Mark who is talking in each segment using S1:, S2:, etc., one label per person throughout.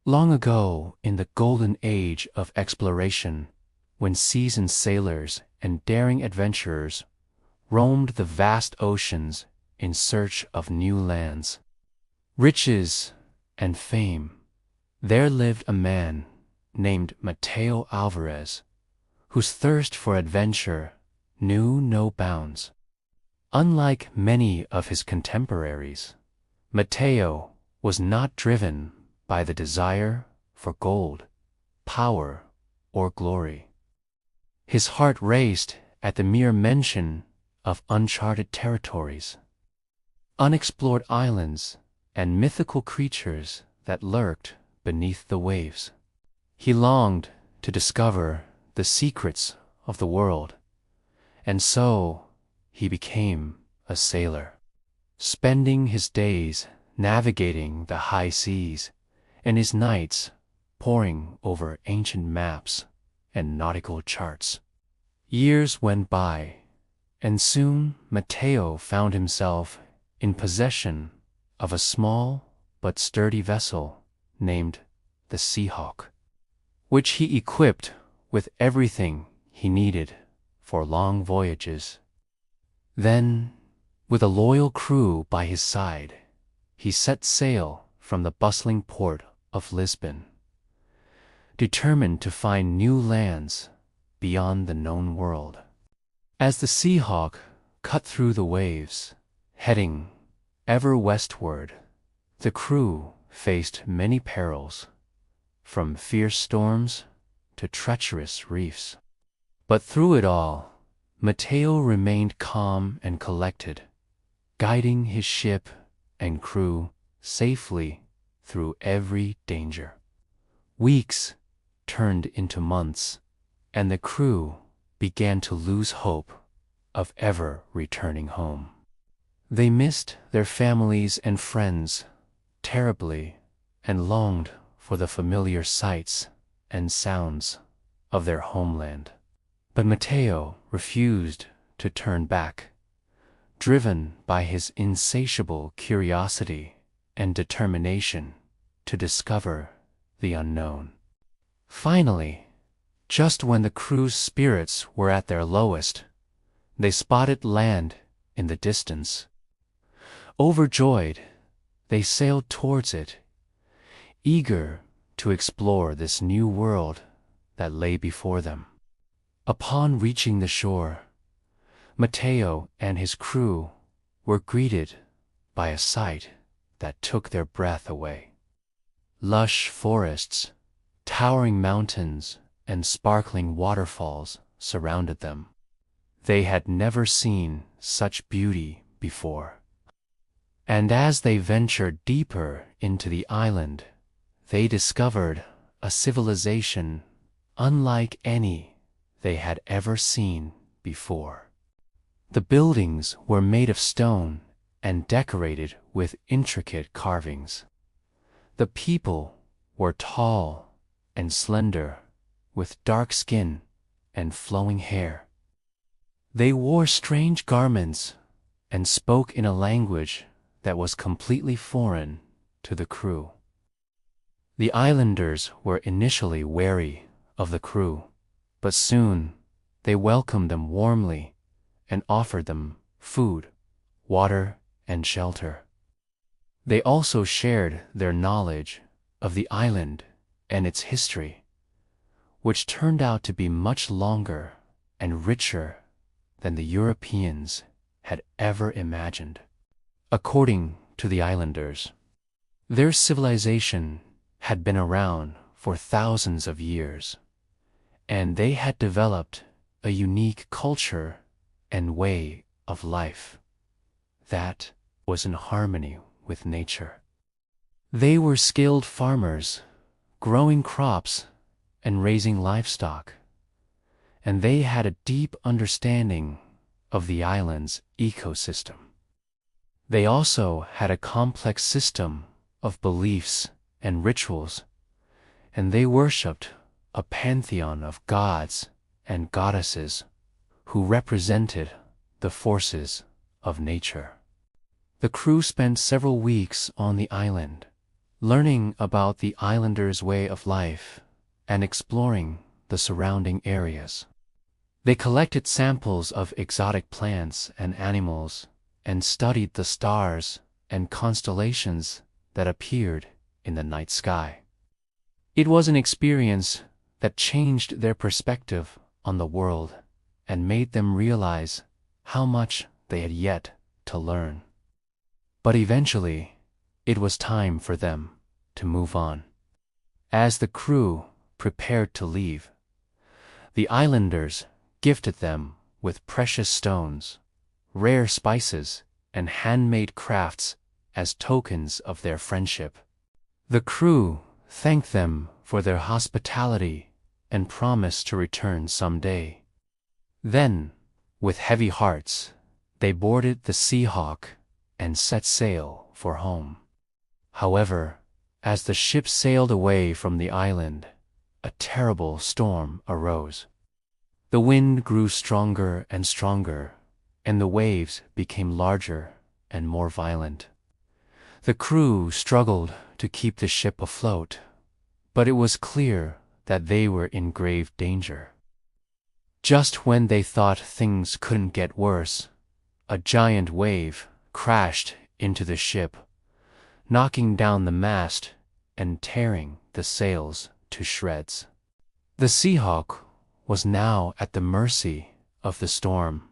S1: Long ago, in the golden age of exploration, when seasoned sailors and daring adventurers roamed the vast oceans in search of new lands, riches, and fame, there lived a man named Mateo Alvarez, whose thirst for adventure knew no bounds. Unlike many of his contemporaries, Mateo was not driven by the desire for gold, power, or glory. His heart raced at the mere mention of uncharted territories, unexplored islands, and mythical creatures that lurked beneath the waves. He longed to discover the secrets of the world, and so he became a sailor, spending his days navigating the high seas and his nights poring over ancient maps and nautical charts. Years went by, and soon Mateo found himself in possession of a small but sturdy vessel named the Seahawk, which he equipped with everything he needed for long voyages. Then, with a loyal crew by his side, he set sail from the bustling port of Lisbon, determined to find new lands beyond the known world. As the Seahawk cut through the waves, heading ever westward, the crew faced many perils, from fierce storms to treacherous reefs. But through it all, Mateo remained calm and collected, guiding his ship and crew safely through every danger. Weeks turned into months, and the crew began to lose hope of ever returning home. They missed their families and friends terribly and longed for the familiar sights and sounds of their homeland. But Mateo refused to turn back, driven by his insatiable curiosity and determination to discover the unknown. Finally, just when the crew's spirits were at their lowest, they spotted land in the distance. Overjoyed, they sailed towards it, eager to explore this new world that lay before them. Upon reaching the shore, Mateo and his crew were greeted by a sight that took their breath away. Lush forests, towering mountains, and sparkling waterfalls surrounded them. They had never seen such beauty before. And as they ventured deeper into the island, they discovered a civilization unlike any they had ever seen before. The buildings were made of stone and decorated with intricate carvings. The people were tall and slender, with dark skin and flowing hair. They wore strange garments and spoke in a language that was completely foreign to the crew. The islanders were initially wary of the crew, but soon they welcomed them warmly and offered them food, water, and shelter. They also shared their knowledge of the island and its history, which turned out to be much longer and richer than the Europeans had ever imagined. According to the islanders, their civilization had been around for thousands of years, and they had developed a unique culture and way of life that was in harmony with nature. They were skilled farmers, growing crops and raising livestock, and they had a deep understanding of the island's ecosystem. They also had a complex system of beliefs and rituals, and they worshipped a pantheon of gods and goddesses who represented the forces of nature. The crew spent several weeks on the island, learning about the islanders' way of life and exploring the surrounding areas. They collected samples of exotic plants and animals and studied the stars and constellations that appeared in the night sky. It was an experience that changed their perspective on the world and made them realize how much they had yet to learn. But eventually, it was time for them to move on. As the crew prepared to leave, the islanders gifted them with precious stones, rare spices, and handmade crafts as tokens of their friendship. The crew thanked them for their hospitality and promised to return someday. Then, with heavy hearts, they boarded the Seahawk and set sail for home. However, as the ship sailed away from the island, a terrible storm arose. The wind grew stronger and stronger, and the waves became larger and more violent. The crew struggled to keep the ship afloat, but it was clear that they were in grave danger. Just when they thought things couldn't get worse, a giant wave crashed into the ship, knocking down the mast and tearing the sails to shreds. The Seahawk was now at the mercy of the storm,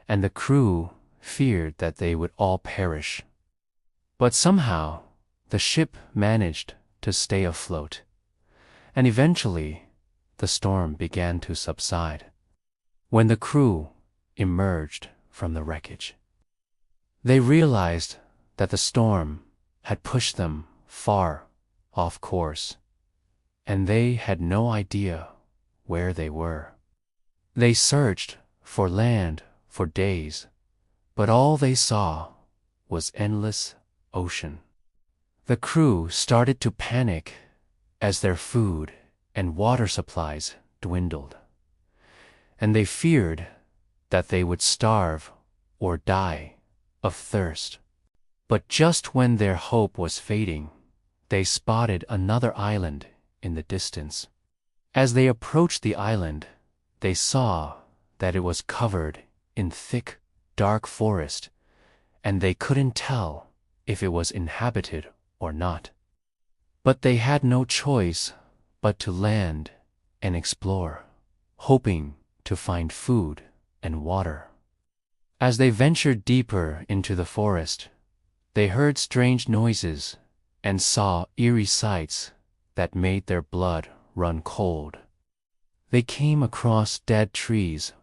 S1: and the crew feared that they would all perish. But somehow, the ship managed to stay afloat, and eventually, the storm began to subside. When the crew emerged from the wreckage, they realized that the storm had pushed them far off course, and they had no idea where they were. They searched for land for days, but all they saw was endless ocean. The crew started to panic as their food and water supplies dwindled, and they feared that they would starve or die of thirst. But just when their hope was fading, they spotted another island in the distance. As they approached the island, they saw that it was covered in thick, dark forest, and they couldn't tell if it was inhabited or not. But they had no choice but to land and explore, hoping to find food and water. As they ventured deeper into the forest, they heard strange noises and saw eerie sights that made their blood run cold. They came across dead trees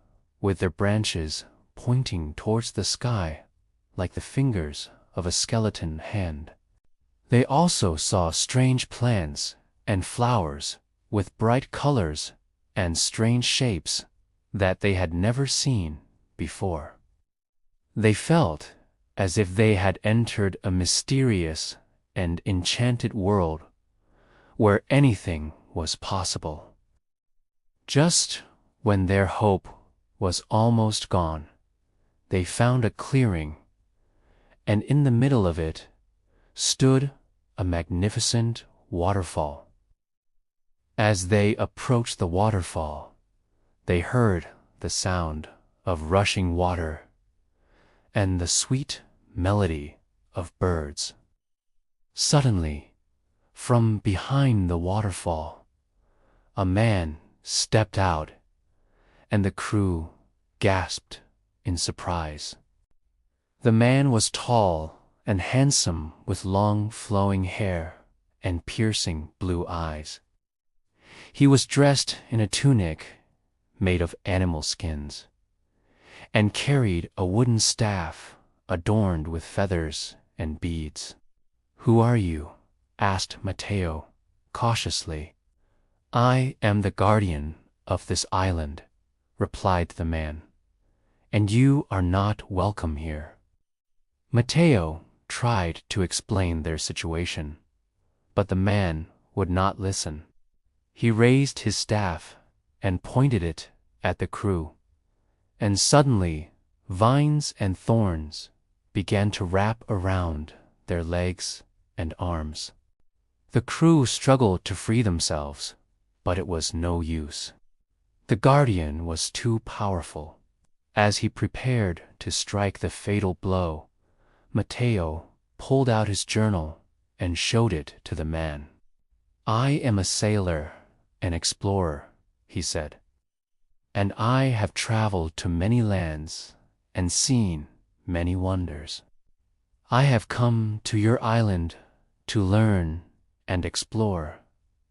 S1: with their branches pointing towards the sky like the fingers of a skeleton hand. They also saw strange plants and flowers with bright colors and strange shapes that they had never seen before. They felt as if they had entered a mysterious and enchanted world where anything was possible. Just when their hope was almost gone, they found a clearing, and in the middle of it stood a magnificent waterfall. As they approached the waterfall, they heard the sound of rushing water and the sweet melody of birds. Suddenly, from behind the waterfall, a man stepped out, and the crew gasped in surprise. The man was tall and handsome with long flowing hair and piercing blue eyes. He was dressed in a tunic made of animal skins and carried a wooden staff adorned with feathers and beads. "Who are you?" asked Mateo cautiously. "I am the guardian of this island," replied the man, "and you are not welcome here." Mateo tried to explain their situation, but the man would not listen. He raised his staff and pointed it at the crew, and suddenly vines and thorns began to wrap around their legs and arms. The crew struggled to free themselves, but it was no use. The guardian was too powerful. As he prepared to strike the fatal blow, Mateo pulled out his journal and showed it to the man. "I am a sailor, an explorer," he said, "and I have traveled to many lands and seen many wonders. I have come to your island to learn and explore,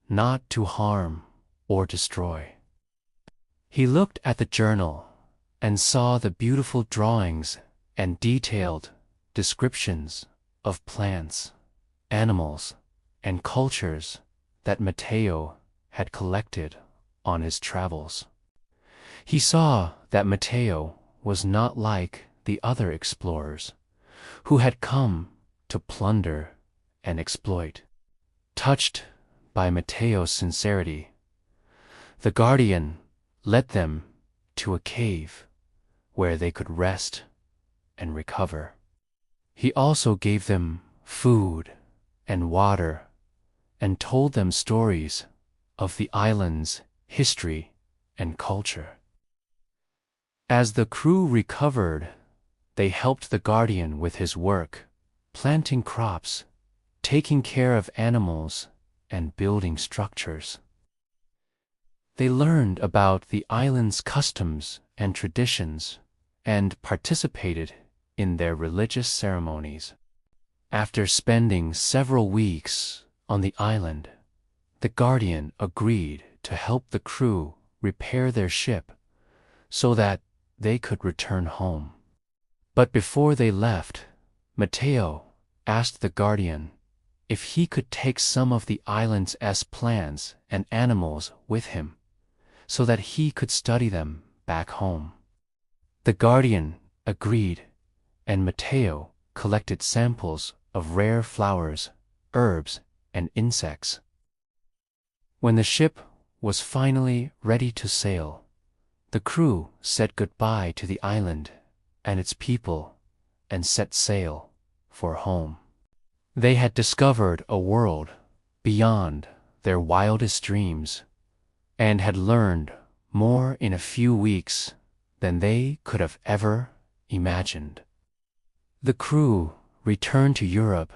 S1: not to harm or destroy." He looked at the journal and saw the beautiful drawings and detailed descriptions of plants, animals, and cultures that Mateo had collected on his travels. He saw that Mateo was not like the other explorers who had come to plunder and exploit. Touched by Mateo's sincerity, the guardian led them to a cave where they could rest and recover. He also gave them food and water and told them stories of the island's history and culture. As the crew recovered, they helped the guardian with his work, planting crops, taking care of animals, and building structures. They learned about the island's customs and traditions and participated in their religious ceremonies. After spending several weeks on the island, the guardian agreed to help the crew repair their ship so that they could return home. But before they left, Mateo asked the guardian if he could take some of the island's plants and animals with him so that he could study them back home. The guardian agreed, and Mateo collected samples of rare flowers, herbs, and insects. When the ship was finally ready to sail, the crew said goodbye to the island and its people and set sail for home. They had discovered a world beyond their wildest dreams and had learned more in a few weeks than they could have ever imagined. The crew returned to Europe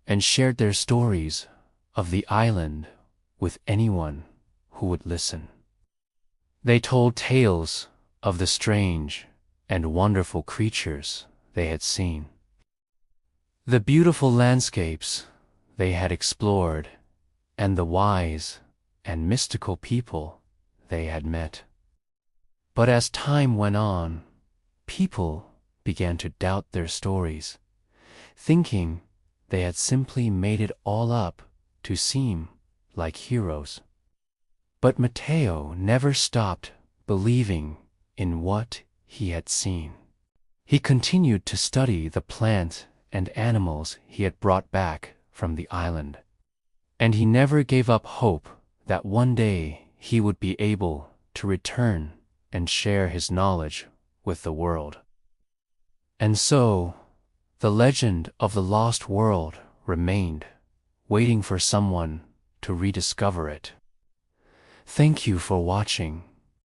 S1: and shared their stories of the island with anyone who would listen. They told tales of the strange and wonderful creatures they had seen, the beautiful landscapes they had explored, and the wise and mystical people they had met. But as time went on, people began to doubt their stories, thinking they had simply made it all up to seem like heroes. But Mateo never stopped believing in what he had seen. He continued to study the plants and animals he had brought back from the island, and he never gave up hope that one day he would be able to return and share his knowledge with the world. And so, the legend of the lost world remained, waiting for someone to rediscover it. Thank you for watching.